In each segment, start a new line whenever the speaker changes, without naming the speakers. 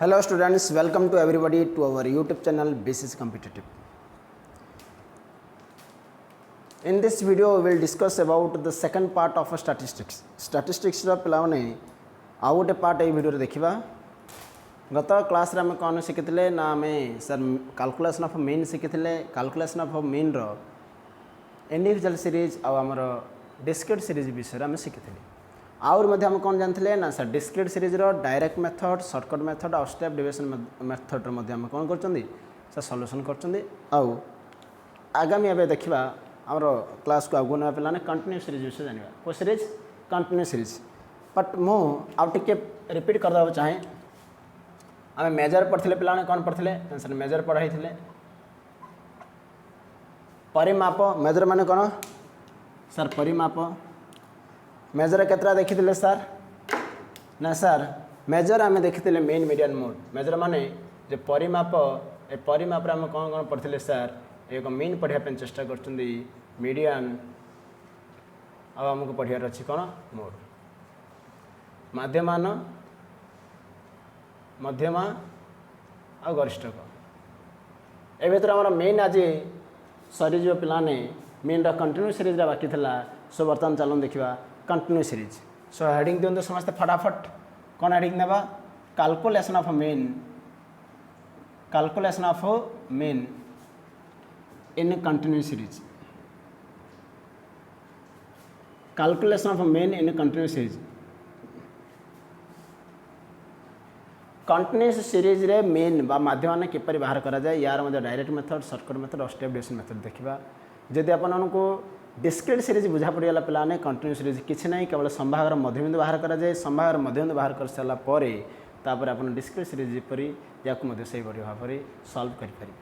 Hello students, welcome to everybody to our YouTube channel BCS Competitive. In this video we will discuss about the second part of statistics. Statistics रो पिलाने आउ गोटे part ये video देखिबा. गत class रे हम कोन शिखितले ना हमें सर कैलकुलेशन ऑफ मीन शिखितले. कैलकुलेशन ऑफ मीन रो इंडिविजुअल सीरीज आ हमर डिस्क्रीट सीरीज विषय हम शिखितले. आउर मध्य हम कौन जानते ना सर डिस्क्रीट सीरीज रो डायरेक्ट मेथड, शॉर्टकट मेथड और स्टेप डिविजन मेथड मध्य हम कौन करचंदी सर सॉल्यूशन करचंदी. आउ आगामी एबे देखिबा हमरो क्लास को आगुना पिलाने कंटिन्यू सीरीज विषय जानिबा. को सीरीज कंटिन्यू सीरीज. बट मो आ टिके रिपीट कर दबा चाहे. हम मेजर पढ़थिले पिलाने कौन पढ़थिले सर मेजर पढ़ाई थिले. परिमाप मेजर माने कोन सर परिमाप. मेजर केतरा देखिथिले सर ना सर मेजर आम देखिथिले मेन मीडियन मोड. मेजर माने जे परिमाप ए परिमाप रे हम कोन कोन पढ़थिले सर एक मीन पढ़िया पे चेष्टा करचंदी मीडियन अब हमको पढ़ियार अछि कोन मोड. माध्यमान मध्यमा आ गरिष्ठक ए भीतर हमर मेन आज सरी जो पिलाने मेन रा कंटिन्यू सीरीज रा बाकी थला. सो बर्तन चलन देखिबा कंटिन्यू सीरीज. सो हेडिंग दियंतो समस्त फटाफट कौन हेडिंग नेबा calculation of mean. Calculation of mean in continue series. Calculation of mean in continue series. Continuous series रे मीन बा माध्यम किपरि बाहर करा जाए यार मध्य डायरेक्ट मेथड, शॉर्टकट मेथड और स्टेप डिविजन मेथड देखिबा. जदि आपन को डिस्क्रीट सीरीज बुझा पड़गला पिलाने कंटिन्यू सीरीज किसी ना केवल संभागर मध्यबिंदु बाहर करा जाए. संभागर मध्यबिंदु बाहर कर सारा पर तापर आपन डिस्क्रीट सीरीज जेपरि याकु मध्य सही बड़ी भाव सॉल्व करि पारि.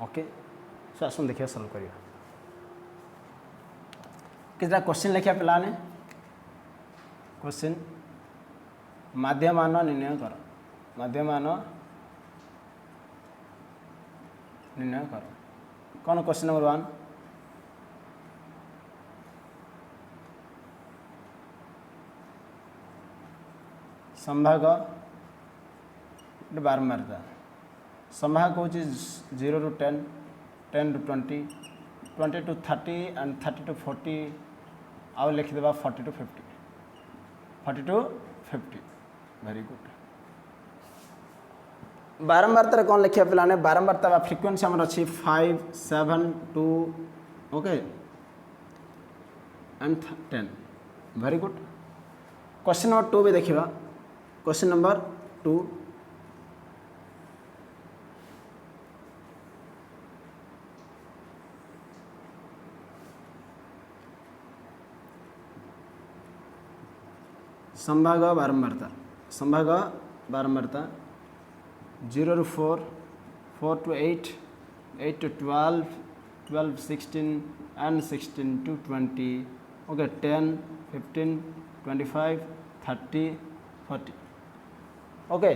ओके सो आसुन देखिए सॉल्व करिया. कितना क्वेश्चन लिखिया पिलाने. क्वेश्चन माध्यमान निर्णय कर. माध्यमान निर्णय कर. कौन क्वेश्चन नंबर 1 संभाग बारंबारता. संभाग हूँ 0 to 10, 10 to 20, 20 to 30 and 30 to 40 आउ लिखिदेबा 40 to 50, 40 to 50. Very good. बारंबारता कौन लिखिया पिलाने. बारंबारता फ्रिक्वेंसी हमर अछि 5, 7, 2 okay and 10. Very good. Question number 2 भी देखिबा. क्वेश्चन नंबर 2 संभाग बारंबारता. संभाग बारंबारता 0 to 4, 4 to 8, 8 to 12, 12 16 and 16 to 20 okay 10, 15, 25, 30, 40 okay.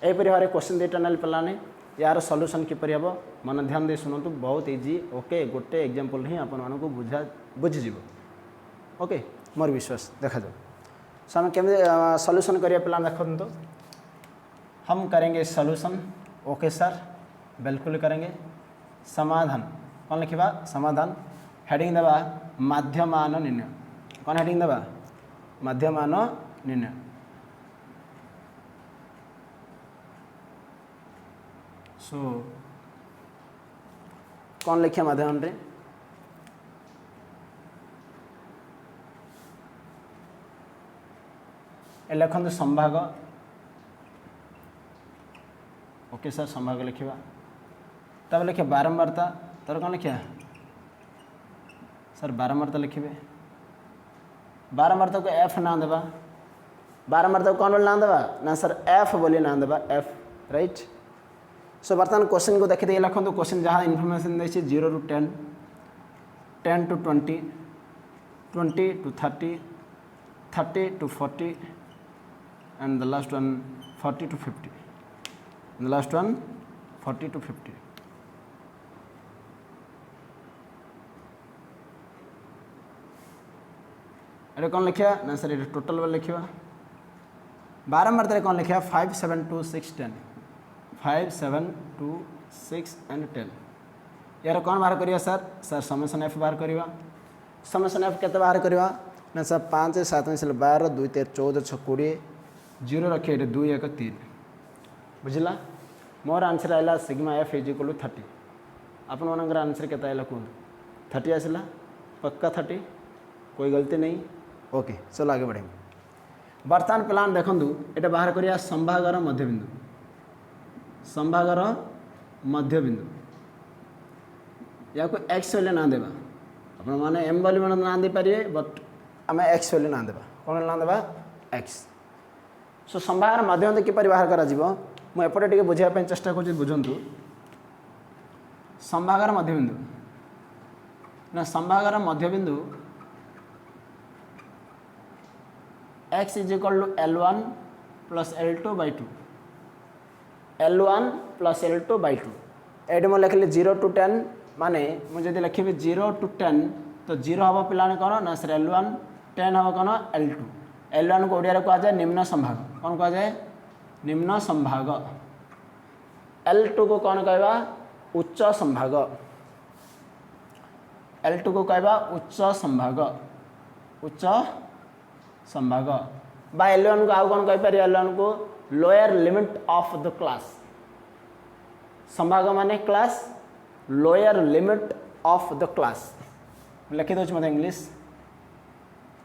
यहीपरि भाव क्वेश्चन दुईटा ना पिलाने यार सॉल्यूशन किपरि हम मन ध्यान दे शुणु. बहुत इजी. ओके गोटे एग्जांपल ही आपण मानक बुझा बुझीज. ओके मोर विश्वास देखा जाओ. सो हम केम सॉल्यूशन करिया पिला देखो. हम करेंगे सॉल्यूशन. ओके सर बिल्कुल करेंगे. समाधान कौन लिखा समाधान. हेडिंग देवा माध्यमान निर्णय. कौन हेडिंग देवा माध्यमान निर्णय. सो कौन लिखिया माध्यम रे लिखत संभाग. ओके सर संभाग लिखा. तब लिखे बारंबारता. तर कौन लिखा सर बारंबारता लिखे. बारंबारता को एफ ना देवा. बारंबारता को कौन बोली ना देवा ना सर एफ बोली ना देवा. F right. सो बर्तमान क्वेश्चन को देखते लिखु. क्वेश्चन जहाँ इनफॉरमेशन देखिए 0 to 10, 10 to 20, 20 to 30, 30 to 40 and the last one 40 to 50. The last one 40 to 50. अरे कौन लिखा ना सर ये टोटल वाला लिखा बारंबार कौन लिखा 5 7 2 6 10 5 7 2 6 एंड 10 यार कौन बाहर करिया सर समेसन एफ बाहर करिया समेसन एफ केते बाहर करिया ना सर 5 7 मिसल 12 2 13 14 6 20 0 रखे 2 1 3 बुझला मोर आंसर आइला sigma F is equal to 30 आपण मानकर आंसर केते आइला कोन 30 आसिला पक्का 30 कोई गलती नहीं ओके चलो आगे बढ़े बर्तमान प्लान देखूँ ये बाहर करिया संभागर मध्यबिंदु संभागर मध्यबिंदु या को एक्स वाले ना देवा अपन माने एम वाले मन ना दे पारिए बट आम एक्स वाले ना देवा कौन ना देवा एक्स सो संभागर मध्यबिंदु किपरि बाहर करा जीवो मु एपटे टिके बुझिया पे चेष्टा करछि बुझंतु संभागर मध्यबिंदु ना संभागर मध्यबिंदु x is equal to L1 plus L2 by 2 L1 plus L2 by 2 एट मैं लिखली 0 टू 10 माने मुझे लिखी 0 टू 10 तो 0 हम पिला कौन ना सर L1 10 हम कौन L2 L1 को ओडिया कह जाए निम्न संभाग कौन कह जाए निम्न संभाग L2 को कौन कहवा उच्च संभाग L2 को कहवा उच्च संभाग उच्च संभाग बा L1 को आउ कौन कह पारे L1 को lower limit of the class संभाग माने class lower limit of the class लिखि दो मतलब English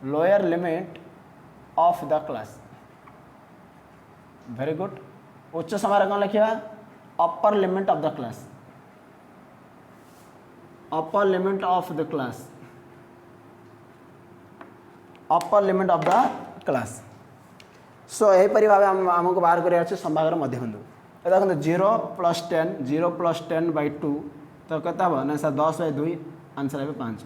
lower limit of the class very good उच्च संभाग कौन लिखा upper limit of the class upper limit of the class upper limit of the class so यहीपरि भाव आमको बाहर कर संभागर मध्यबिंदु देखो 0 प्लस 10 बाई 2 तो केते हम ना सर 10 बाई 2 आंसर है 5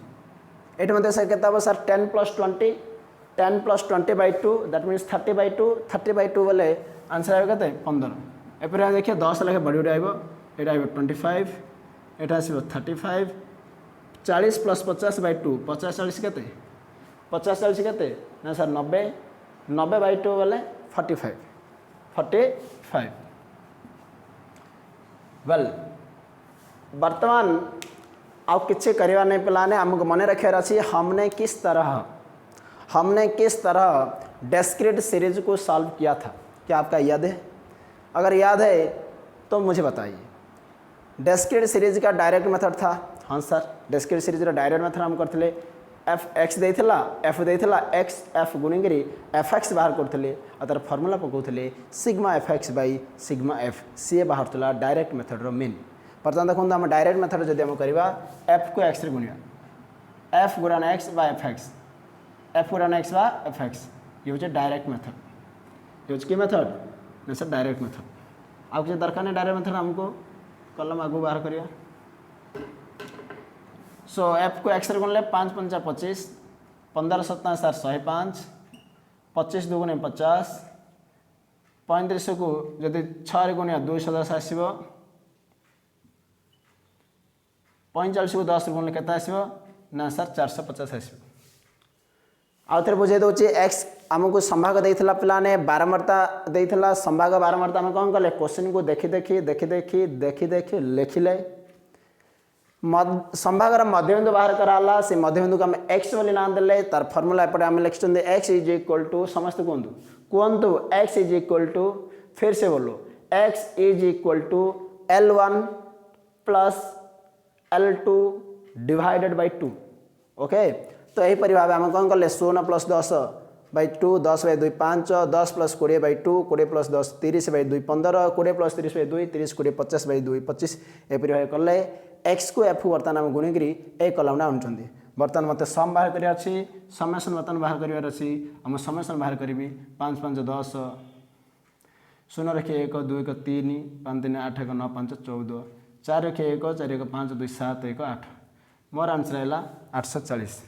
ये मतलब सर केते हम sir 10 plus 20 by 2 that means 30 by 2 बोले आंसर है के 15 एपरि देखिए 10 लेखे बढ़ी बढ़ी आइबो एटा 25 एटा आसीबो 35 40 प्लस 50 बाई 2 50 40 केते 50 40 केते ना सर 90 बाई 2 बोले 45 वेल वर्तमान आउ किसी करवा नहीं पिलाने हमको मन रखार अच्छी हमने किस तरह डिस्क्रीट सीरीज को सॉल्व किया था क्या आपका याद है अगर याद है तो मुझे बताइए डिस्क्रीट सीरीज का डायरेक्ट मेथड था हाँ सर डिस्क्रीट सीरीज का डायरेक्ट मेथड हम करते एफ एक्स देला एफ देला एक्स एफ गुणिकी एफ एक्स बाहर करते तार फर्मूला पकाउले sigma F X by sigma F सी बाहर डायरेक्ट मेथड रो मेन बर्तमान देखो आम डायरेक्ट मेथड जब आम करवा एफ को एक्स गुणिया एफ गुणन एक्स बा एफ गुणन एक्स बा एफ एक्स ये हूँ डायरेक्ट मेथड ये कि मेथड ना सर डायरेक्ट मेथड आउ किसी दरकार नहीं डायरेक्ट मेथड हमको कलम आगू बाहर करिया सो एफ को एक्स गुणले 5 5 25 15 7 सर 105 25 2 गुणे 50 35 को जदि 6 गुणिया 210 आसो 45 को 10 गुणले केते आसो ना सर 450 आसो आउ थे बुझे दूसरी एक्स आमको संभाग देता पिलाने बारंबारता देता संभाग बारंबारता आम कौन कले क्वेश्चन को देखी देखी लिखिले संभागर मध्यबिंदु बाहर कराला से मध्यबिंदु को आम एक्स बोली ना देले तार फर्मूला एपटे आम लिखिं एक्स इज इक्वल टू समस्त कहतु एक्स इज इक्वल टू फिर से बोलो X is equal to L1 plus L2 divided by 2 okay तो यहीपरि भाव आम कौन कले 16 plus 10 by 2 10 by 2 5 10 plus 20 by 2 20 plus 10 30 by 2 15 20 plus 30 by 2 30 20 50 by 2 25 एपरि भाव कले एक्स को एफ बर्तमान आम गुणिकी ए कलमटा आनुंट बर्तमान मत सम बाहर कर समेसन बर्तमान बाहर कर आम समेसन बाहर करी 5 5 10 0 रखिए 1 2 1 3 5 3 8 1 9 5 14 4 रखिए 1 4 1 5 2 7 1 8 मोर आंसर है 840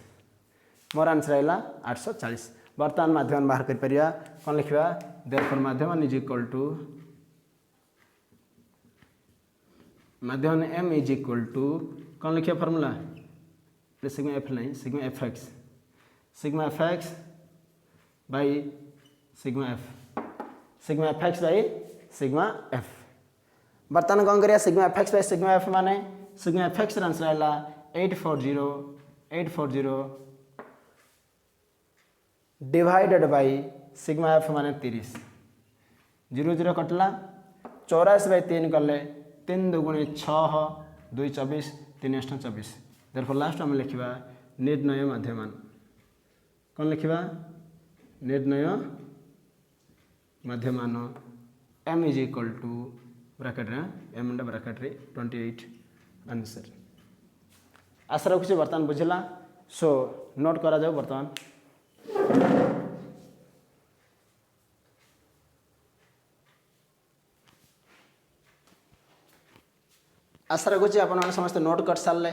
मोर आंसर है 840 बर्तमान माध्यम बाहर कर परिया कौन लिखा देयरफॉर माध्यम इज इक्वल टू माध्यम एम इज इक्वल टू कौन लिखिए फॉर्मूला सिग्मा एफ नहीं sigma F x by sigma F sigma F x by sigma F. बर्तमान कौन करिया sigma F x by sigma F माने सिग्मा एफ एक्स आंसर है 840 divided by sigma F माने 30 0 0 कटला 84/3 कले 3 दुगुणे 6 2 24 3 8 24 देयरफॉर लास्ट आम लिखा निर्णय माध्यमान कौन लिखा निर्णय माध्यमान m is equal to bracket m under bracket 28 answer. आशा रखुच्छे बर्तमान बुझला। सो नोट करा जाओ बर्तमान आशा रखुच्छे आप समस्त नोट कर सारे।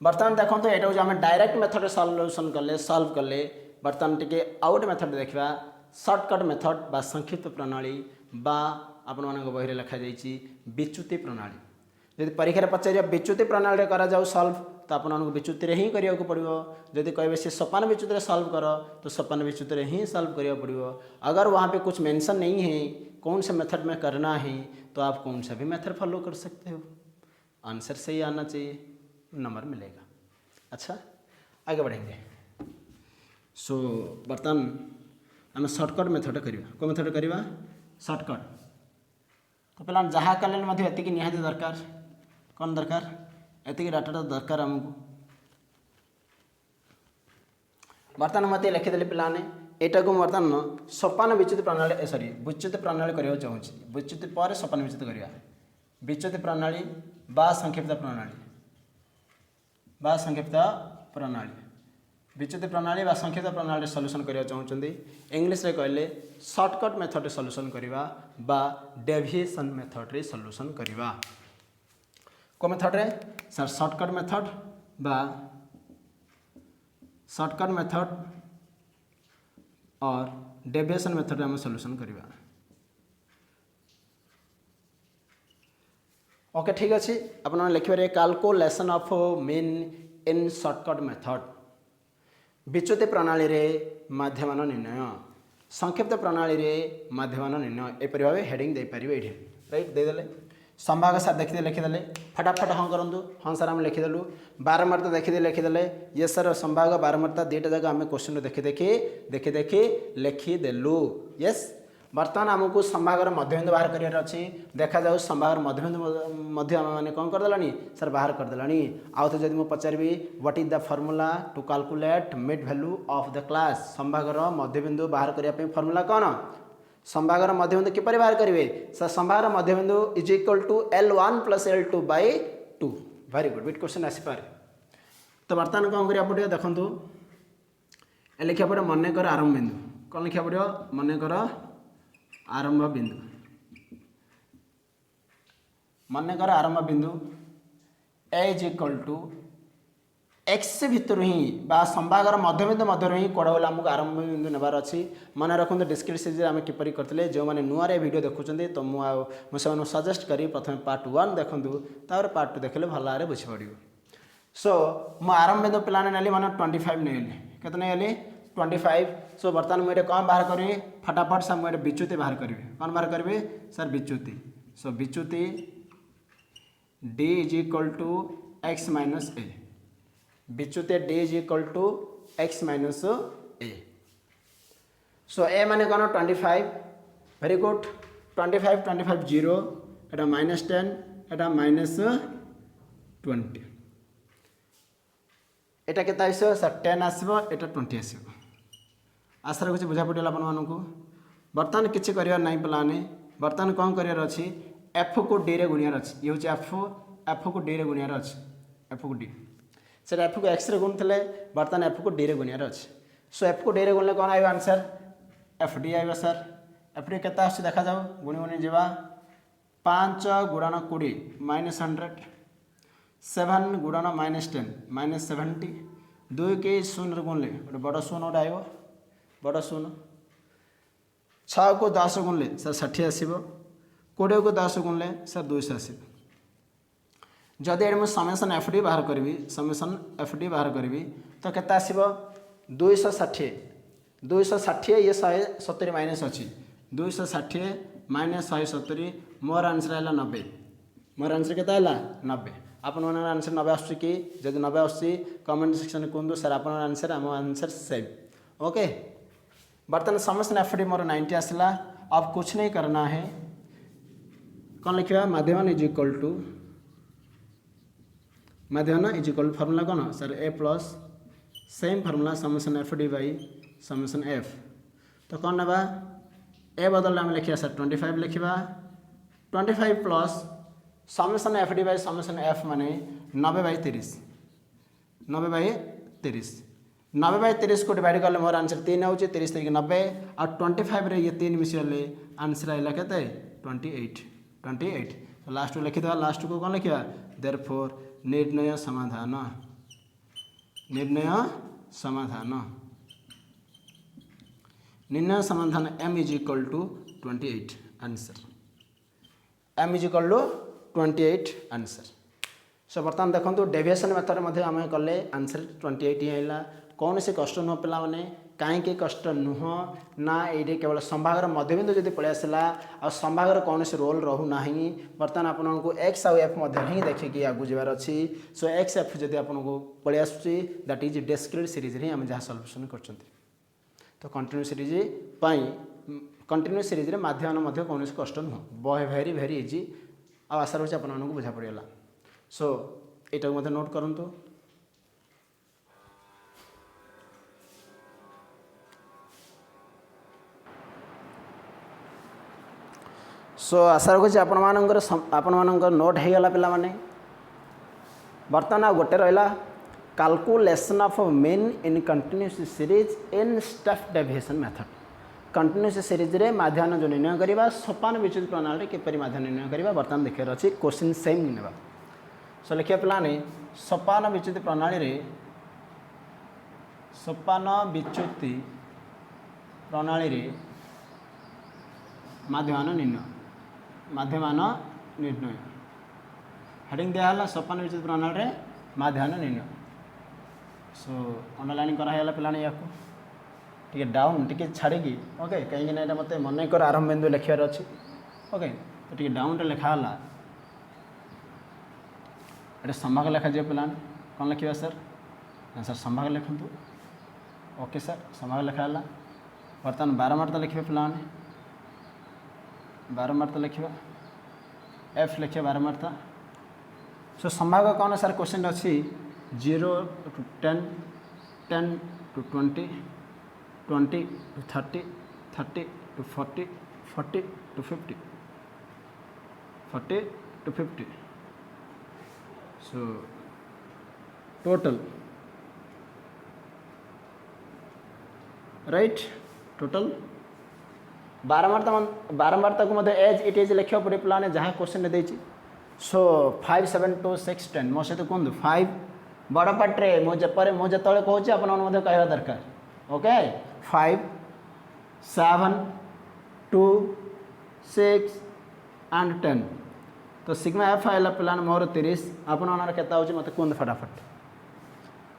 बर्तमान देखो तो यहाँ हूँ डायरेक्ट मेथड सॉल्यूशन कले सॉल्व कले। बर्तमान टी आउट मेथड देखा शॉर्टकट मेथड बा संक्षिप्त प्रणाली बा आपण बही लिखा जाइए विच्युति प्रणाली। जदि परीक्षा पचार विच्युति प्रणाली करा जाऊ सॉल्व तो आपको विच्युति ही करने को पड़ो। जदि कहे सी सोपान विच्युति सॉल्व कर तो सोपान विच्युति ही सॉल्व करने पड़ो। अगर वहाँ पे कुछ मेंशन नहीं है कौन से मेथड में करना है तो आप कौन सा भी मेथड फॉलो कर सकते हो। आंसर सही आना चाहिए नंबर मिलेगा। अच्छा आगे बढ़ेंगे। सो बर्तमान आम शॉर्टकट मेथड करवा कौ मेथड करवा शॉर्टकट। तो पे जहाँ कले ये निहाती दरकार कौन दरकार ये डाटा दरकार आमको। बर्तमान मत लिखिदेली पाने यहाँ को बर्तमान सोपान विच्युति प्रणाली सॉरी विच्युति प्रणाली करने चाहूँ। विच्युति पर सोपान विच्युति करवा विच्युति प्रणाली बा संक्षिप्त प्रणाली विच्युति प्रणाली बा संक्षिप्त प्रणाली सॉल्यूशन करने चाहते इंग्लिश रे कहले शॉर्टकट मेथड सॉल्यूशन करवा बा डेविएशन मेथड रे सॉल्यूशन करवा। को मेथड रे सर शॉर्टकट मेथड बा शॉर्टकट मेथड और डेविएशन मेथड में सॉल्यूशन करवा। ओके ठीक अच्छे आप लिखे calculation of mean in shortcut method विच्युति प्रणाली रे माध्यमान निर्णय संक्षिप्त प्रणाली रे माध्यमान निर्णय एपरी भाव हेडिंग दे पारे ये राइट देदेले संभाग सार देखिदे लिखिदेले फटाफट हाँ करूँ हाँ सर आम लिखिदेलु बारंबारता देखिदे लिखिदेले ये सर संभाग बारंबारता दुईटा जगह आम क्वेश्चन देखी देखी लिखिदेलु यस। बर्तमान आमको संभागर मध्यबिंदु बाहर करार अच्छी देखा जाऊ संभागर मध्यबिंदु मैंने कौन करदेला सर बाहर करदेला। आउ तो जब मुझे पचारि what is the formula to calculate mid value of the class संभागर मध्यबिंदु बाहर करने फॉर्मूला कौन संभागर मध्यबिंदु किपर बाहर करेंगे सर संभागर मध्यबिंदु is equal to L1 + L2 / 2 very good bit question आसीपारे। तो बर्तमान कौन करा पड़ो देखो लिखा पड़ो मनकर आरंभ बिंदु कौन लिखा पड़ो मनकर आरंभ बिंदु मनकर आरंभ बिंदु ए इज इक्वल टू एक्स भितर ही बा संभागर मध्यबिंदु मध्य ही कौड़ गला आमको आरंभ बिंदु नेबार अच्छी मन रखते डिस्क्रिप्शन सीरीज आम किपर करते जो मैंने नुआ वीडियो देखुं तो मुझे सजेस्ट करी प्रथम पार्ट 1 देखूँ तापर पार्ट 2 देखले भल भाव बुझीपड़। सो मु आरंभ बिंदु पिलाने नेली मैंने 25 नहीं केते नहीं 25। सो बर्तमान मुझे कौन बाहर करी फटाफट सर मुझे विच्युति बाहर करी कौन बाहर करी सर विच्युति। सो विच्युति D is equal to x minus A विच्युति D is equal to x minus A. So A माने कौन 25 वेरी गुड 25 25 0 एटा -10 एटा -20 एटा केता आसो सर 10 आसो एटा 20 आसो। आशा रखुच्छे बुझा पड़ा आपको। बर्तमान किसी करार ना पाने बर्तमान कौन करार अच्छी एफ को डी रे गुणियार अच्छी ये हूँ एफ को डी रे गुणियार अच्छी एफ को डी से एफ को एक्स रे गुणुले बर्तमान एफ को डी रे गुणियार अच्छी। सो एफ को डी रे गुणिले कौन आयो आंसर एफ डी आयो सर एफ डी केता आसुछि देखा जाओ गुणी गुणी जीवा 5 गुणन 20 -100 7 गुणन -10 -70 2 के 0 गुणले गोटे बड़ शून्य गोटे आयो बड़ शून्य 6 को 10 गुणले सर 60 आसो 20 को 10 गुणले सर 200 आसो। जदि ये मुझे समेसन एफ डी बाहर करी समेसन एफ डी बाहर करी तो केते आसो 260 ये 170 माइनस अच्छी 260 माइनस 170 मोर आंसर है 90 मोर आंसर केता है 90 आपण मन आंसर 90 आसुची कि जदि 90 आसुची कमेंट सेक्शन में कहूँ सर आपण आंसर आम आंसर सेम ओके। बर्तमान समेसन एफ डी मोर 90 आसला अब कुछ नहीं करना है कौन लिखा माध्यम इज इक्वल टू माध्यम इज इक्वल फॉर्मूला कौन sir A plus same formula summation f D by समेसन एफ तो कौन ना ए बदल आम लिखा सर 25 लिखा 25 प्लस समेसन एफ डी बाई समेसन एफ माने 90/30 90/30 90/30 को डिवाइड कले मोर आंसर 3 हो 30 3 90 और 25 रे ये 3 मिसले आंसर आइला केते 28 तो लास्ट लिखि दवा लास्ट को कौन लिखा देयरफॉर निर्णय समाधान निर्णय समाधान m is equal to 28 answer m is equal to 28 answer. So बर्तमान देखो डेविएशन मेथड मध्य आम कले आंसर 28 ही आइला कौन से कष्ट नुह पिला माने कहीं कष्ट नुह ना ये केवल संभागर मध्यबिंदु जब पलि आसला आ संभागर कौन से रोल रहू ना बर्तमान आपको एक्स आउ एफ ही देखिए आगू जबार अच्छी सो एक्स एफ जब आपको पलि आसूँ दैट इज डिस्क्रीट सीरीज ही आम जहाँ सल्यूशन कर तो कंटिन्यू सीरीज कंटिन्यू सीरीज रे माध्यम कौन कष्ट नुह भेरी भेरी इजी आ आशा रही आपको बुझा पड़गला सो यहाँ नोट करूँ सो आशा रखुच्छे आपण नोट हो गला पिला माने बर्तमान आ गोटे रहा calculation of mean in continuous series in step deviation method continuous series रे माध्यान जो निर्णय करवा सोपान विच्युत प्रणाली किपरि माध्यान निर्णय करवा बर्तमान देखार अच्छी क्वेश्चन सेम नेबा सो लिखिया पिलाने सोपान विच्युत प्रणाली रे सोपान विच्युति प्रणाली रे माध्यमान निर्णय हेडिंग दिया सोपान विच्युत प्रणाली रे माध्यान निर्णय सो अंडरलाइन कराला पिलाने या टे डाउन टे छाड़ी ओके कहीं मत मन कर आरंभ बिंदु लिखार अच्छी ओके तो टे डाउन लिखाला ये संभाग लिखा जाए पिलाने कौन लिखा सर ना सर संभाग लिखु ओके सर संभाग लिखाला बर्तमान 12 मार्ता लिखे पिलाने 12 मार्ता लिखा एफ लिखे 12 मार्ता सो संभाग कौन सर क्वेश्चन अच्छी 0 to 10 10 to 20 20 to 30 30 to 40 40 to 50 40 to 50 so total right total 12 Marta को एज इट इज लिखा पड़े पिलाने जहाँ क्वेश्चन देती सो 5 7 2 6 10 मो सहित कहूँ 5 बड़ पार्टे मुझे कहूँ आप कहवा दरकार ओके 5 7 2 6 एंड 10 तो सिग्मा एफ आइला पिलाने मोर 30 आपन के मत कहते फटाफट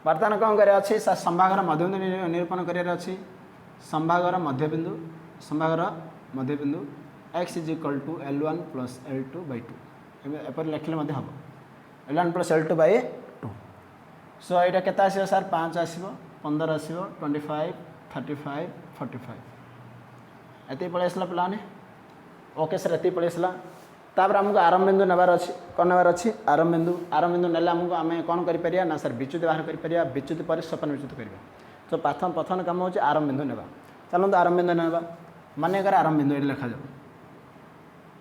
बर्तमान कौन कर संभागर मध्यबिंदु निरूपण कर संभागर मध्यबिंदु X is equal to L1 plus L2/2 एपर लिखले हम L1 प्लस L2/2 सो यहाँ के सर 5 आसो 15 आसो 25 35 45 ये पलि आसला पिलाने ओके सर ये पलि आसला तापर आमको आरंभ बिंदु नेबार अच्छी कौन नेबार अच्छी आरंभ बिंदु नेले आमको आम कौन कर ना सर विच्युत बाहर कर विच्युत पर सोपान विच्युत करवा तो प्रथम कम हो आरंभ बिंदु नेबा चलते आरंभ बिंदु नेबा मनकर आरंभ बिंदु ये लिखा जाओ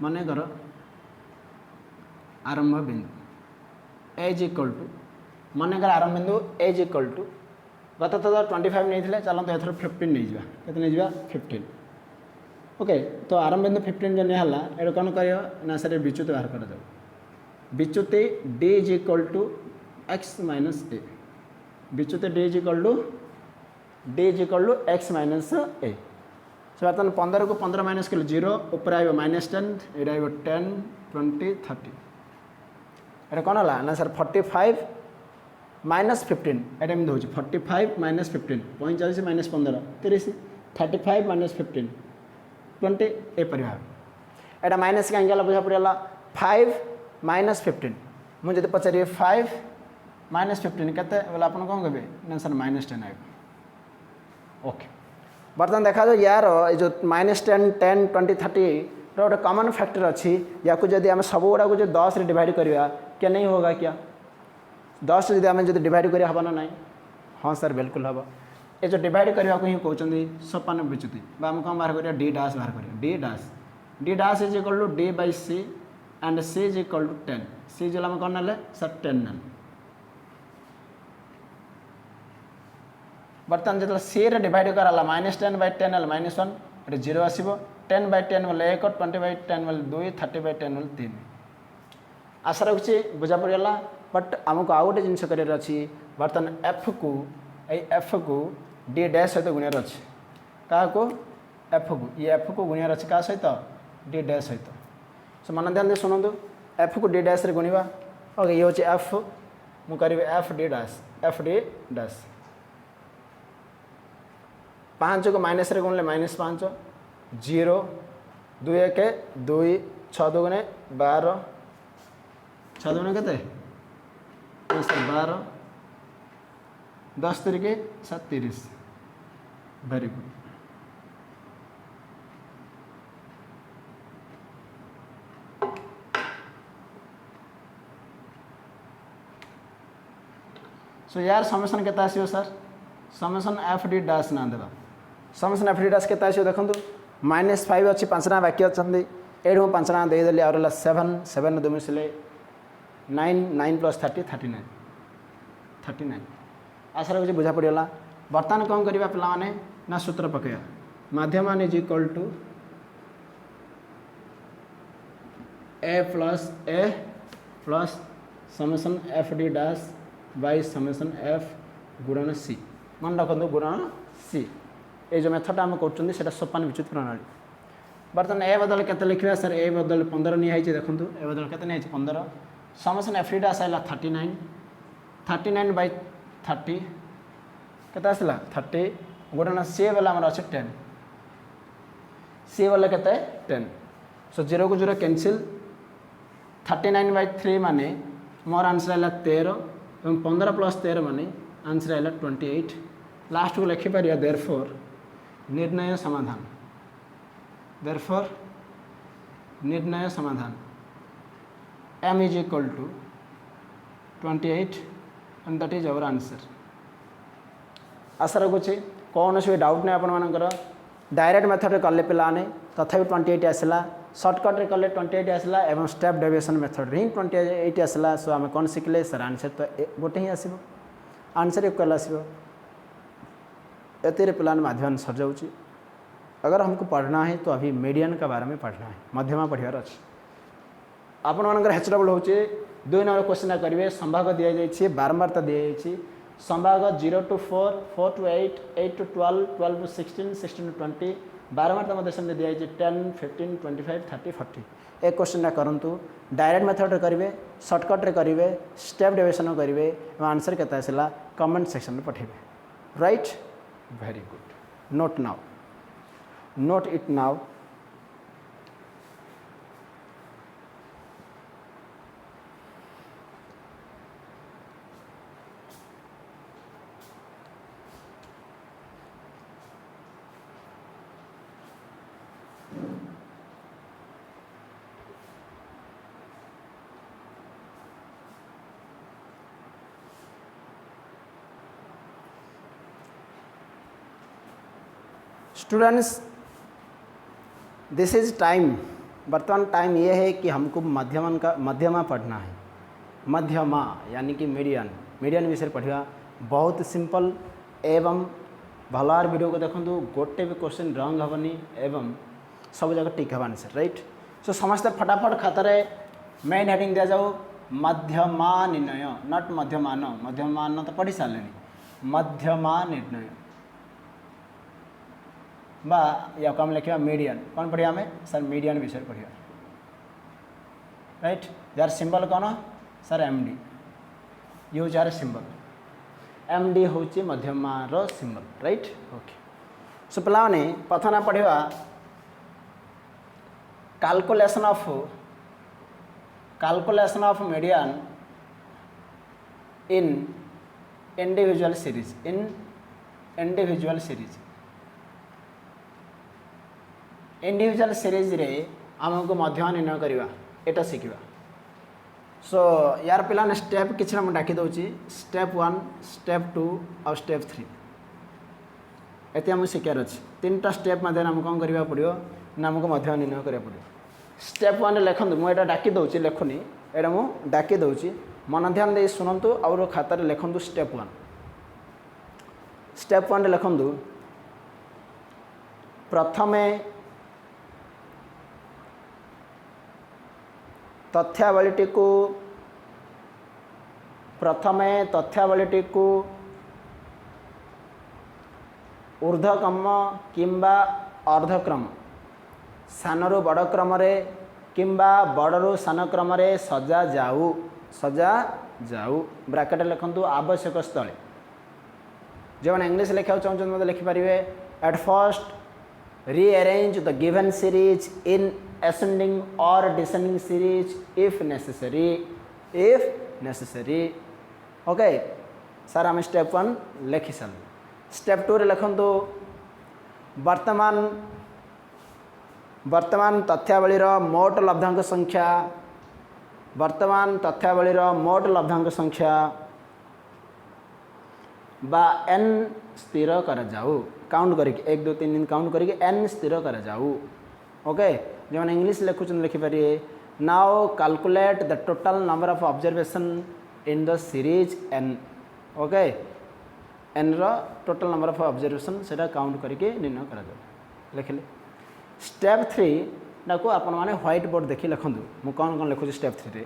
मनकर आरंभ बिंदु एज इक्वल टू मनकर आरंभ बिंदु एज इक्वल टू गत थर 25 नहीं चलते एथर 15 नहीं जा के 15 ओके तो आरंभ बिंदु 15 जो निहला ये कौन कर ना सर विच्युत बाहर कर जाओ विच्युति D is equal to x minus A विच्युति D is equal to x minus A so बर्तमान 15 को 15 माइनस कल 0 ऊपर आए -10 ये 10 20 30 ये कौन है ना सर 45 माइनस 15 ये हूँ 45 माइनस 15 45 माइनस 15 30 35 माइनस 15 20 एपरी भाव एटा माइनस कहीं गला बुझा पड़ेगा 5 माइनस 15 मुझे जब पचारे 5 माइनस 15 केते बोले आपन कौन कहे आंसर -10 आए ओके बर्तमान देखा जाए यार ये जो -10 10 20 30 रोटे कॉमन फैक्टर अच्छी या जब आम सब गुड़ा को 10 डिवाइड करवा क्या नहीं होगा क्या 10 जब आम जो डिवाइड कर हम ना ना हाँ सर बिल्कुल हम ये जो डिवाइड करने को ही कहते सोपान विच्युति आम कौन बाहर करिया डी डैश बाहर करिया D dash is equal to D by C and C is equal to 10 C जो आम कौन ना सर 10 ना बर्तमान जो सी रे डिवाइड कराला -10 बाई 10 है -1 ये 0 आसो 10 बाई 10 बोले 1 20 बाई 10 बोले 2 30 बाई 10 बोले 3 आशा रखुच्छे बुझा पड़गला बट आमको आउ गोटे जिन कर बर्तमान एफ को डी डैश सहित गुणियार अच्छे क्या एफ को ये एफ को गुणियार अच्छे क्या सहित डी डैश सहित सो मन ध्यान दे शुणु एफ को डी डैश गुणवा ओके ये हूँ एफ मुझे एफ डी डैश 5 को माइनस रे गुणले -5 0 2 1 2 6 2 गुणे 12 6 2 के 12 10 तिरिके 30 वेरी गुड सो यार समेसन केते आसीबो सर समेसन एफ डी डैश ना देबा समेसन एफ डी डैश केते आसीबो देखंतु -5 अच्छी 5 ना बाकी अछंदी एड हम 5 ना दे देली और 7 7 दो मिसले 9 9 + 30 39 आशा रखुच्छे बुझा पड़गला बर्तमान कौन करवा पे ना सूत्र पकड़ा माध्यमान is equal to A plus समेसन एफ डी डैश बाई समेसन एफ गुणन सी मन रखु गुणन सी ये जो मेथड आम कर सोपान विच्युत प्रणाली बर्तमान ए बदल के लिखा सर ए बदल 15 नहीं देखो ए बदल के 15 समेसन एफ डी डैश आला 39 बाई 30 केते आसला 30 गुणन सी वाला आमर अच्छे 10 सी वाला केते 10 सो 0 को 0 कैंसिल 39 बाई 3 माने मोर आंसर है 13 और 15 + 13 माने आंसर है 28 लास्ट को लिखिपर देयरफॉर निर्णय समाधान देयरफॉर निर्णय समाधान m is equal to 28 and that is our answer आशा रखुच्छे कौन से डाउट नहीं आपर डायरेक्ट मेथड कले पाने तथा 28 आसला सर्टकट्रे कले 28 आसला एवं स्टेप डेविएशन मेथड रिंग 28 आसला सो आम कौन शिखले सर आंसर तो गोटे ही आसो आंसर इक्वल आसो एते पिलान माध्यम सर जाऊँगी अगर हमको पढ़ना है तो अभी मीडियन के बारे में पढ़ना है मध्यमा पढ़ार अच्छे आपण मानकर हेच डबल हो 2 नंबर क्वेश्चन करेंगे संभाग दि जाइए बारंबारता दि जाइए संभाग 0 to 4 4 to 8 8 to 12 12 to 16 16 to 20 बारंबारता मध्य दि जाइए 10 15 25 30 40 एक क्वेश्चन करूँ डायरेक्ट मेथड करेंगे सर्टकट्रे करेंगे स्टेप डेविएशन करेंगे आंसर केते आसला कमेंट सेक्शन में पठेबे right very good note it now students this is time वर्तमान टाइम ये है कि हमको मध्यमा पढ़ना है मध्यमा यानी कि मीडियन विषय पढ़ा बहुत सिंपल एवं भलार वीडियो को देखो गोटे भी क्वेश्चन रंग हेनी एवं सब जगह टिक हेबानी सर राइट सो समस्ते फटाफट खातार मेन हेडिंग दि जाऊ मध्यमा निर्णय नट मध्यमान तो पढ़ी सारे मध्यमा निर्णय बा या कम लिखा मीडियन कौन पढ़िया आम सर मीडियन विषय पढ़िया राइट यार सिंबल कौन सर एमडी ये हूँ यार सिंबल एमडी हूँ मध्यमार सिंबल राइट ओके सो पाने प्रथम पढ़ा calculation of median in individual series individual series रे आमको मध्य निर्णय करवा एटा शिखा सो यार पिला ने स्टेप किसी मुझे डाकी दूसरी स्टेप 1 स्टेप 2 और स्टेप 3 एत आम शिकार अच्छे 3टा स्टेप मध्य आम कौन करने पड़ो ना आमको मध्य निर्णय करा पड़ो स्टेप 1 लिखु मुझे डाकी दूसरी लिखुनी एटा मु डाकी दूसरी मन ध्यान दे शुणु और खातार लिखु स्टेप 1 लिखु प्रथमे तथ्यावलीटी को ऊर्ध्वक्रम किंबा अर्धक्रम सानरू बड़ क्रम किंबा बड़रू सान क्रम सजा जाऊ ब्रैकेट लिखु आवश्यक स्थले जो इंग्लिश लिखा चाहते मतलब लिखिपारे at first rearrange the given series in ascending or descending series if necessary okay sir आम स्टेप 1 लिखि साल स्टेप 2 रे लिखु वर्तमान तथ्यावली मोट लब्धांक संख्या बा n स्थिर कर जाऊ काउंट करके 1 2 3 दिन काउंट करके n स्थिर कर जाऊ ओके जो इंग्लिश लिखुं लिखिपारे now calculate the total number of observation in the series n okay n रो टोटल नंबर ऑफ ऑब्जर्वेशन सेटा काउंट करके निर्णय करा जाए लिखले स्टेप 3 डाको आपण माने व्हाइट बोर्ड देखि लिखंदु मु कौन कौन लिखु स्टेप 3 रे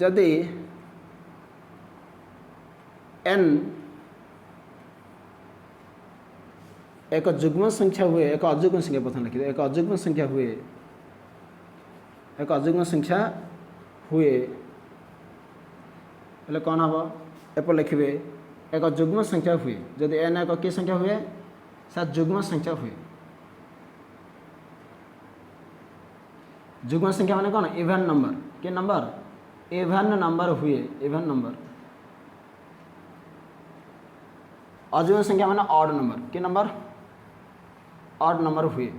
जदि n एक जुग्म संख्या हुए एक अजुग्म संख्या प्रथम लिखिए एक अजुग्म संख्या हुए हेले कौन हम एपर लिखे एक जुग्म संख्या हुए जदि एन एक कि संख्या हुए सर जुग्म संख्या हुए जुग्म संख्या माने कौन इवन नंबर के नंबर इवन नंबर हुए इवन नंबर अजुग्म संख्या माने ऑड नंबर के नंबर ऑड नंबर हुए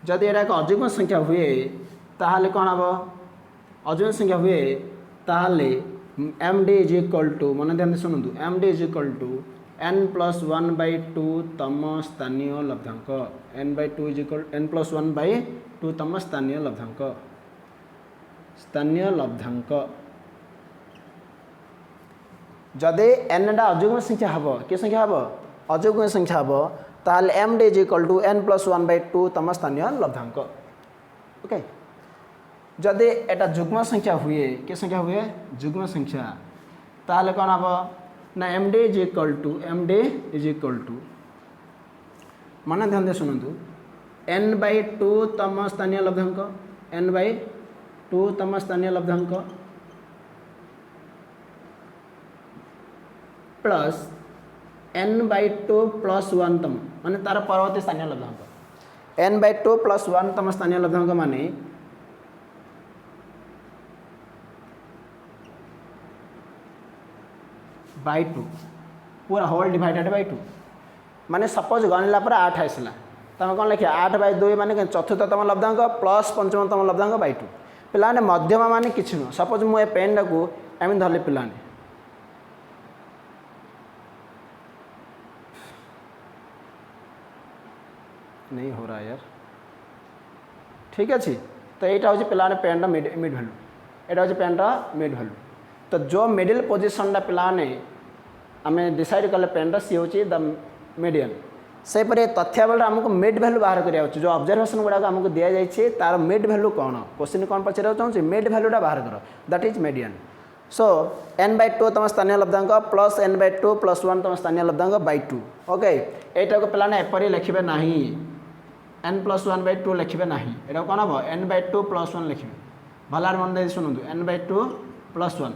जदि एटा एक अजुग्म संख्या हुए ताहले कौन हम अजुग्म संख्या हुए ताहले md इज इक्वल टू मन ध्यान शुणु md is equal to n+1/2 तम स्थानीय लब्धांक n/2 इज इक्वल n+1/2 तम स्थानीय लब्धांक जदि n टा अजुग्म संख्या हम कि संख्या हम अजुग्म संख्या हम ताहले md is equal to n+1/2 तम स्थानीय लब्धांक ओके जदि एटा जुग्म संख्या हुए कि संख्या हुए जुग्म संख्या ताहले कौन हम ना md इज इक्वल टू मन ध्यान दे शुणु n/2 तम स्थानीय लब्धांक n/2 तम स्थानीय लब्धांक प्लस n/2 + 1 तम माने तार परवर्ती स्थानीय लब्धांक n/2 + 1 तम स्थानीय लब्धांक माने बाय 2 पूरा होल डिवाइडेड बाय 2 माने सपोज गणिला पर 8 आसला तुम कौन लिखिया 8/2 माने चतुर्थतम लब्धांक प्लस पंचमतम लब्धांक बाय 2 पिलाने मध्यमा माने किछि न सपोज मु ए पेन को एम धरले पिलाने नहीं हो रहा यार ठीक अच्छे तो यहाँ हूँ पिलाने पेन मिड भैल्यू यहाँ हूँ पेन मिड भैल्यू तो जो मिडिल पोजिशनटा पिलाने आम डिसाइड कले पेन सी हूँ द मीडियन सेपरि तथ्यावली आमको मिड भैल्यू बाहर करा जो ऑब्जर्वेशन गुड़ाक आमको दि जाए तार मिड भैल्यू कौन क्वेश्चन कौन पचार चाहूँगी मिड भैल्यूटा बाहर कर that is median so n/2 तम स्थानीय लब्धांक प्लस n/2 + 1 तम स्थानीय लब्धांक बाय 2 ओके यहाँ को पिलाने एपरी लिखे ना n+1/2 लिखे ना यहाँ कौन हम n/2 + 1 लिखे भलार मन दे शुणु n/2 + 1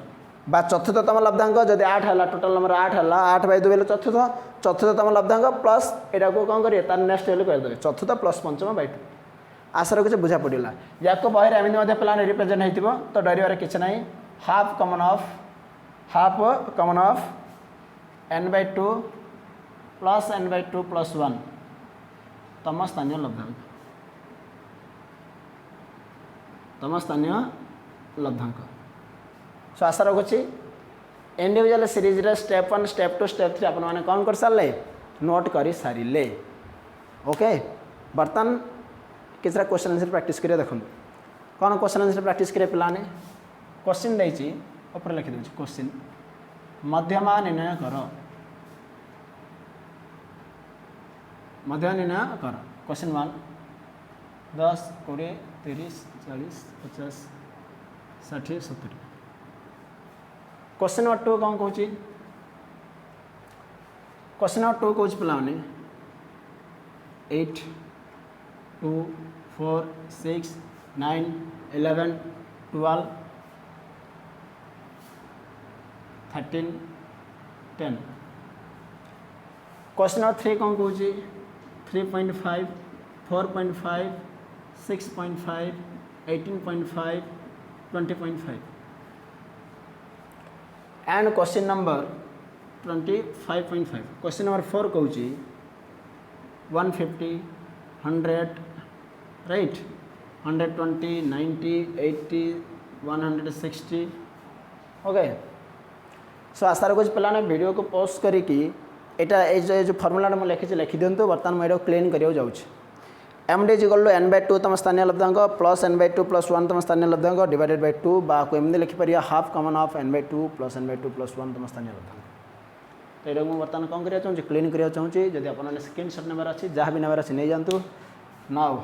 बा चतुर्थतम लब्धांक जदि 8 है टोटाल नंबर 8 है 8 बाई 2 हेल्ले चतुर्थतम लब्धांक प्लस यहाँ को कौन करेंगे तार नेक्स्ट हेल्ले करदे चतुर्थ प्लस पंचम बाई 2 आशा रखुचे बुझा पड़ा या बहर एमती पे रिप्रेजेंट हो तो डर किसी ना half common of n by 2 plus n by 2 plus 1 तम स्थानीय लब्धांक सो आशा रखुची इंडिविजुअल सीरीज रे स्टेप 1 स्टेप 2 स्टेप 3 अपन मैंने कौन कर सारे नोट कर सारे ओके बर्तमान किसी क्वेश्चन आंसर प्रैक्टिस करिए देखो कौन क्वेश्चन आंसर प्रैक्टिस करिए पिलाने क्वेश्चन देछि ऊपर लिखि देछि क्वेश्चन मध्यमा निर्णय कर क्वेश्चन 1 10 20 30 40 50 60 70 क्वेश्चन नंबर 2 कौन कहूँ क्वेश्चन नंबर 2 कहूँ पिलाने 8 2 4 6 9 11 12 13 10 क्वेश्चन नंबर 3 कौन कहूँ 3.5 4.5 6.5 18.5 20.5 and question number 25.5 question number 4 कहूँ 150 100 राइट 120 90 80 160 ओके सो आशा रखुच पे वीडियो को पोस्ट करी एटा जो फर्मूला मुझे लिखी लिखि दिंतु बर्तमान मुझे क्लीन करियो जाउछि M d equal to n by 2 तम स्थानीय लब्धांक प्लस n बाई 2 प्लस 1 तम स्थानीय लब्धांक डिवाइडेड बाई 2 बाको एमती लिखिपर half common of n by 2 plus n by 2 plus 1 तम स्थानीय लब्धांक तो ये मुझे बर्तमान कौन करा चाहूँ क्लीन करा चाहूँगी जब आपने स्क्रीनशॉट नेबार अच्छी जहाँ भी नेबार अच्छी नहीं जातु now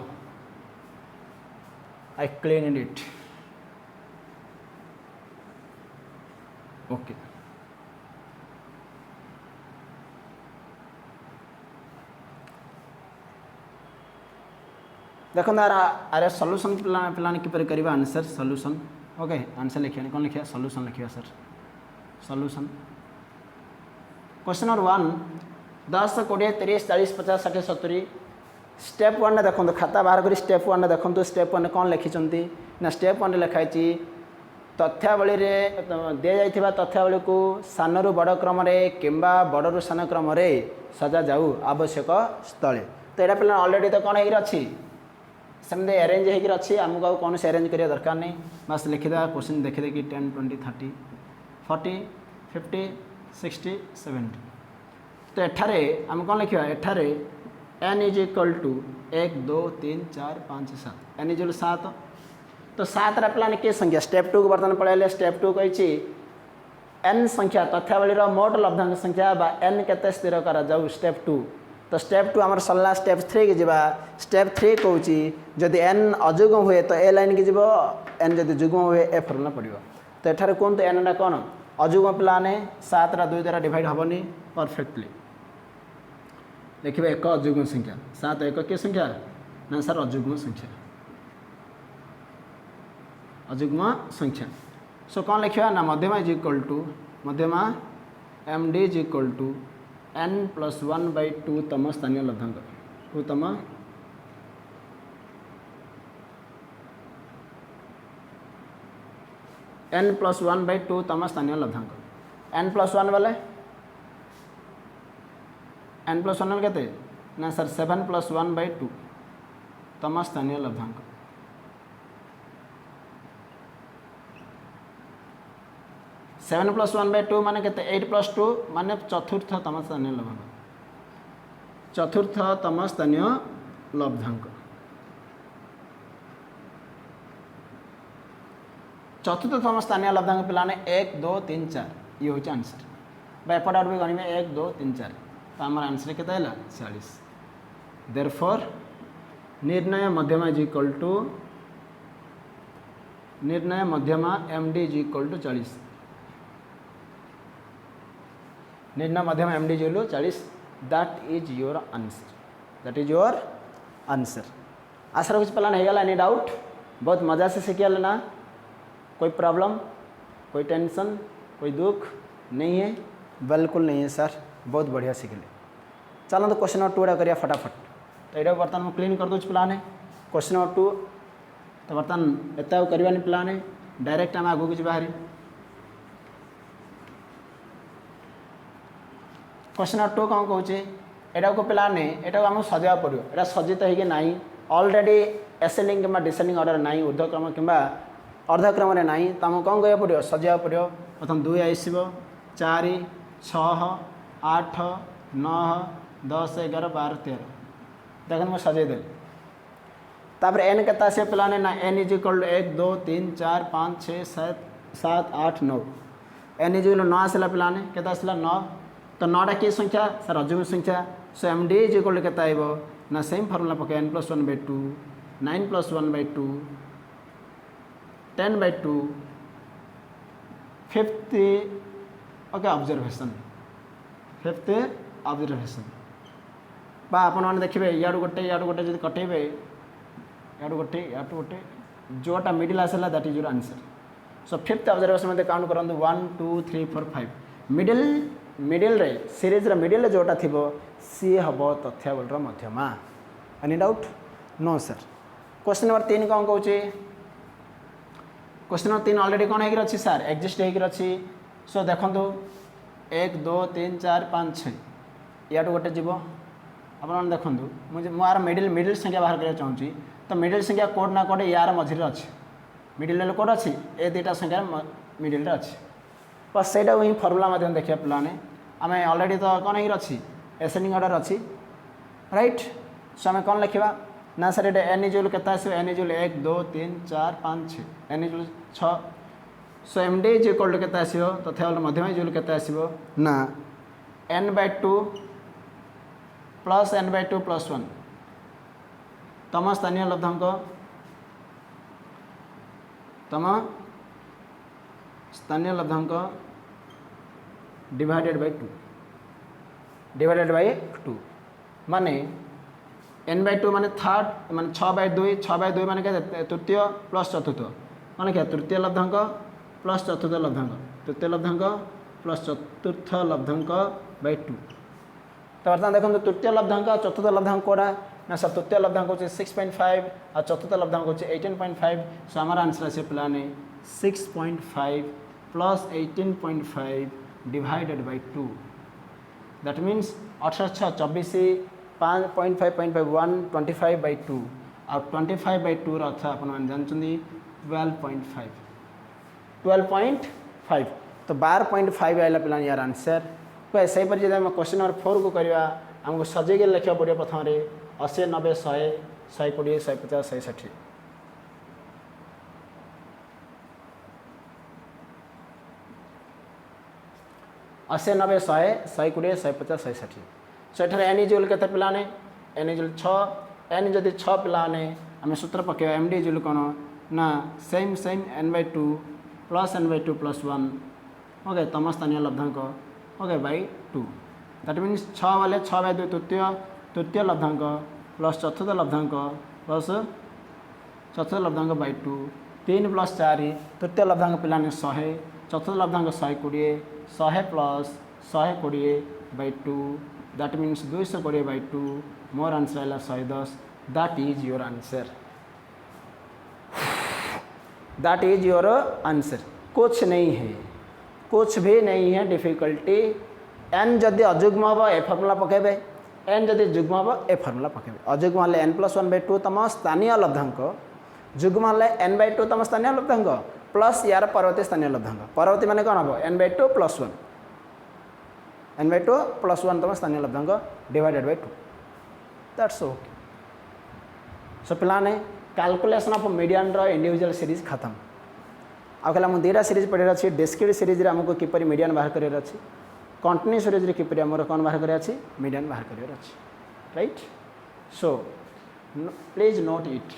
I clean it okay देखो अरे सॉल्यूशन पिलाने किपर करवा आंसर सॉल्यूशन ओके आंसर लिखिए कौन लिखिए सॉल्यूशन लिखिए sir solution question number 1 10 20 30 40 50 60 70 step 1 देखो खाता बाहर कर स्टेप 1 देखो स्टेप 1 कौन लिखिं ना स्टेप 1 लिखाई तथ्यावली दि जाइथिबा तथ्यावली को सानरू बड़ क्रम किंबा बड़रू सान क्रम सजा जाऊ आवश्यक स्थले तो यहाँ पे ऑलरेडी तो कौन हो सेमती अरेंज होकर अच्छी आमको आउ कौन से अरेंज करिया दरकार नहीं बस लिखिदा क्वेश्चन देखिदे कि 10 20 30 40 50 60 70 तो एठारे आम कौन लिखा एठारे n is equal to 1 2 3 4 5 7 n is 7 तो 7 प्लान के संख्या स्टेप 2 को बर्तमान पढ़ाइले स्टेप 2 कही n संख्या तथ्यावली मोट लब्धांक संख्या बा n केते स्थिर करा जाऊ स्टेप 2 तो स्टेप 2 आमर सरला स्टेप 3 की जीवा स्टेप 3 कहूँ जदि n अजुग्म हुए तो ए लाइन की जीव n जदि जुग्म हुए ए फर्मुला पड़ो तो एठार कहतु n टा कौन अजुग्म प्लाने 7 2 द्वारा डिवाइड हेनी परफेक्टली देखिए एक अजुग्म संख्या 7 एक के संख्या ना सर अजुग्म संख्या सो कौन लिखा ना मध्यमा इज इक्वल टू मध्यमा M D is equal to n plus 1 by 2 तम स्थानीय लब्धांक 2 तम n प्लस 1 बाई 2 तम स्थानीय लब्धांक n प्लस 1 वाले n प्लस 1 के ना सर 7 प्लस 1 बाई 2 तम स्थानीय लब्धांक सेवेन प्लस 1 बाई 2 माने केते 8 प्लस 2 माने चतुर्थतम स्थानीय लब्धांक चतुर्थतम स्थानीय लब्धांक चतुर्थतम स्थानीय लब्धांक पिलाने 1 2 3 4 ये होचे आंसर बायपट आउट भी गणिमे 1 2 3 4 तो हमारा आंसर केते हैला 40 देयरफॉर निर्णय मध्यमा इज इक्वल टू निर्णय मध्यमा एमडी इज इक्वल टू 40 निर्णय मध्यम M d zero 40 that is your answer आशा रखुच पाला होगा एनी डाउट बहुत मजा से सीखिए ना कोई प्रॉब्लम कोई टेंशन कोई दुख नहीं है, बिल्कुल नहीं है सर, बहुत बढ़िया सीखिले। चलो तो क्वेश्चन नंबर 2 एटा करिया फटाफट। तो ये बर्तमान मुझे क्लीन कर दूँ प्लान है क्वेश्चन नंबर 2। तो बर्तमान एत करवानी प्लान है, डायरेक्ट आम आगू की बाहरी। क्वेश्चन नंबर 2 कौन कौचे एटा को प्लान है, एटा आमको सजा पड़ो, एटा सज्जित होगी ना ऑलरेडी एसेंडिंग कि डिसेंडिंग ऑर्डर ना ऊर्ध्वक्रम कि अर्धक्रम ना, तो आमको कौन करा पड़ो सजा पड़ो। प्रथम 2 आसो 4 6 8 9 10 11 12 13 देख मुझे सजेदेली। तापर एन के आस प्लान है ना N is equal 1 2 3 4 5 6 7 8 9 N is equal 9 आसला प्लान है के आसला 9। तो 9टा कि संख्या सर अजुग्म संख्या। सो एम डी इज इक्वल के ना सेम फर्मुला पके n + 1/2 9 + 1/2 10/2 fifth okay observation fifth observation बा आपण मैंने देखिए इाड़ू गोटे जो कटेबे इाड़ू गोटे जोटा मिडिल आसला that is your answer. So fifth observation में काउंट करूँ 1 2 3 4 5 मिडिल रे सीरीज रा मिडिल रे जोटा थिबो सी हम तथ्यावल मध्यमा। Any doubt no sir. Question number 3 कौन कौन क्वेश्चन नंबर 3 ऑलरेडी कौन है अच्छी सर एक्जिस्ट होकर अच्छी। सो देखो 1 2 3 4 5 6 इाटू गोटे जीव आपने देखूँ मुझे यार मिडिल संख्या बाहर करना चाहूँगी। तो मिडिल संख्या कोड ना कोड यार मझे अच्छे मिडिल कोड अच्छी ए दुटा संख्या मिडिल अच्छी बस से ही फर्मुला माध्यम देखिए प्लाने आम ऑलरेडी तो कौन है अच्छी एसेंडिंग ऑर्डर अच्छी राइट। सो आम कौन लिखा ना सर ये एन इजुअल के n equal 1 2 3 4 5 6 n equal 6। So m D is equal to के तथ्य मध्यम इजुअल के ना n/2 प्लस n/2 + 1 तम स्थानीय लब्धांक डिवाइडेड बाय 2 माने n/2 माने थर्ड माने 6/2 माने क्या तृतीय प्लस चतुर्थ माने क्या तृतीय लब्धांक प्लस चतुर्थ लब्धांक तृतीय लब्धांक प्लस चतुर्थ लब्धांक बाय 2। तो बर्तमान देखो तृतीय लब्धांक चतुर्थ लब्धांक कोड़ा ना सर तृतीय लब्धांक होचे 6.5 और चतुर्थ लब्धांक होचे 18.5। सो हमारा आंसर आसे प्लान है 6.5 plus 18.5 divided by 2 that means 18 24 5.5 1 25/2 और 25/2 अर्थ आप जानते 12.5 तो 12.5 आएगा प्लान यार आंसर। तो ऐसे पर जब आम क्वेश्चन नंबर 4 को करवा आमको सजेक लिखा पड़ो प्रथम 80 90 100 120 150 160 80 90 100 120 150 160। सो एठार एन इजुअल के पिलाने एन इजुअल 6 एन जदि 6 पिलाने आम सूत्र पकेवा एम डी इजुअल कौन ना same n/2 plus n/2 + 1 okay तम स्थानीय लब्धांक ओके बाय 2 दैट मीन्स 6 वाले 6/2 तृतीय लब्धांक प्लस चतुर्थ लब्धांक प्लस चतुर्थ लब्धांक बाय 2 3 + 4 तृतीय लब्धांक पिलाने 100 चतुर्थ लब्धांक 120 100 plus 120/2 that means 220/2 more answer है 110 that is your answer that is your answer. कुछ नहीं है कुछ भी नहीं है डिफिकल्टी। एन जदि अजुग्म हम ए फर्मुला पकेबे एन जदि जुग्म हम ए फर्मुला पकेबे अजुग्म हेल्ले n + 1/2 तम स्थानीय लब्धांक जुग्म हेल्ले n/2 तम स्थानीय लब्धांक प्लस यार परवर्ती स्थानीय लब्धांक परवर्ती माने कौन हम n/2 + 1 n/2 + 1 तम स्थानीय लब्धांक divided by 2 that's okay. So plan है कैलकुलेशन ऑफ मीडियन रो इंडिविजुअल सीरीज खत्म। आखला मु दुटा सीरीज पढ़ार अच्छी डिस्क्रीट सीरीज आमको किपर मीडियन बाहर करार अच्छी कंटिन्यू सीरीज किपर आमर कौन बाहर करार अच्छी मीडियन बाहर करार अच्छी right. So please note it.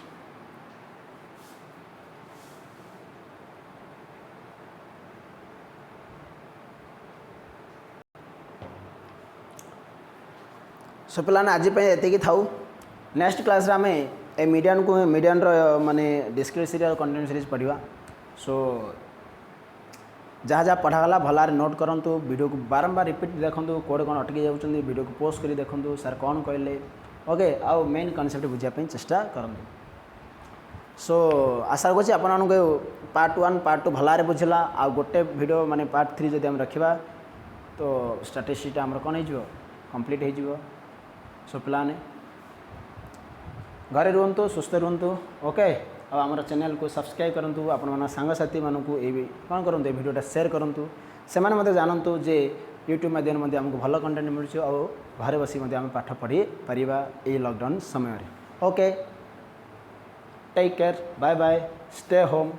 So plan आज ये थाऊ नेक्स्ट क्लास आम ए मीडियन को मीडियन रो माने डिस्क्रीट सीरीज और कंटिन्यू सीरीज पढ़ा। सो जहाँ जहाँ पढ़ागला भलारे नोट करूँ वीडियो को बारंबार रिपीट देखूँ कौटे कौन अटकी जाऊँच वीडियो को पोस्ट कर देखूँ सर कौन कहले ओके आउ मेन कनसेप्ट बुझापी चेष्टा करूँ। सो आशा करुँच आपको पार्ट 1 पार्ट 2 भलारे बुझला आ गोटे वीडियो माने पार्ट 3 जदि हम रखा तो स्ट्राटेजीटा आमर कौन हो कंप्लीट हो। सो पाने घरे रुहतु सुस्थ रुहतु ओके आमर चैनल को सब्सक्राइब करूँ आपण सांगसाथी मानक कौन करूँ वीडियोटा शेयर करूँ से जानतु जे यूट्यूब माध्यम आमको भल कंटेंट मिलूँ और घरे बस आम पाठ पढ़ी पारिबा ये लॉकडाउन समय okay take care bye bye stay home.